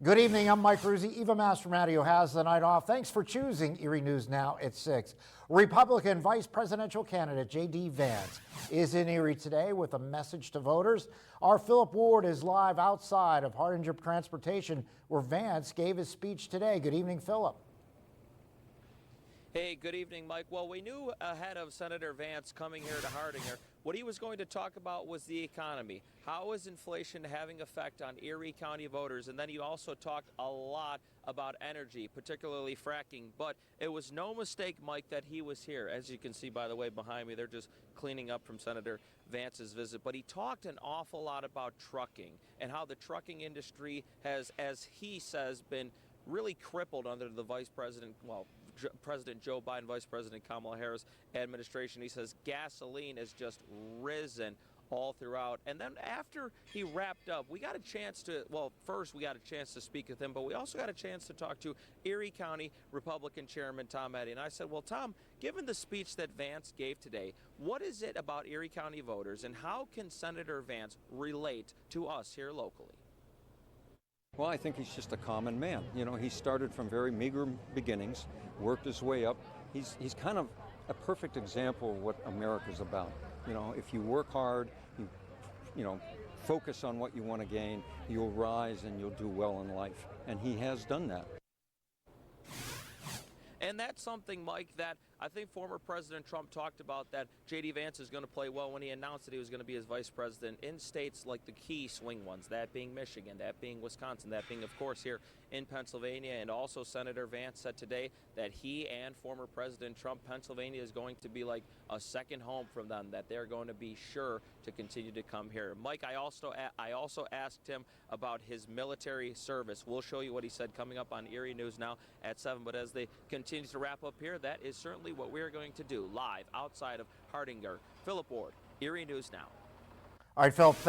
Good evening, I'm Mike Ruzzi. Eva Mastromatio has the night off. Thanks for choosing Erie News Now at 6. Republican Vice Presidential candidate J.D. Vance is in Erie today with a message to voters. Our Philip Ward is live outside of Hardinger Transportation where Vance gave his speech today. Good evening, Philip. Hey, good evening, Mike. Well, we knew ahead of Senator Vance coming here to Hardinger, what he was going to talk about was the economy. How is inflation having effect on Erie County voters? And then he also talked a lot about energy, particularly fracking. But it was no mistake, Mike, that he was here. As you can see, by the way, behind me, they're just cleaning up from Senator Vance's visit. But he talked an awful lot about trucking and how the trucking industry has, as he says, been really crippled under the President Joe Biden, Vice President Kamala Harris administration. He says gasoline has just risen all throughout. And then after he wrapped up, we got a chance to, first we got a chance to speak with him, but we also got a chance to talk to Erie County Republican Chairman Tom Eddy. And I said, well, Tom, given the speech that Vance gave today, what is it about Erie County voters and how can Senator Vance relate to us here locally? Well, I think he's just a common man. You know, he started from very meager beginnings, worked his way up. He's kind of a perfect example of what America's about. You know, if you work hard, you know, focus on what you want to gain, you'll rise and you'll do well in life. And he has done that. And that's something, Mike, that I think former President Trump talked about, that J.D. Vance is going to play well when he announced that he was going to be his vice president in states like the key swing ones, that being Michigan, that being Wisconsin, that being, of course, here in Pennsylvania. And also Senator Vance said today that he and former President Trump, Pennsylvania is going to be like a second home from them, that they're going to be sure to continue to come here. Mike, I also asked him about his military service. We'll show you what he said coming up on Erie News Now at 7. But as they continue to wrap up here, that is certainly what we're going to do live outside of Hardinger. Philip Ward, Erie News Now. All right, Philip, thanks.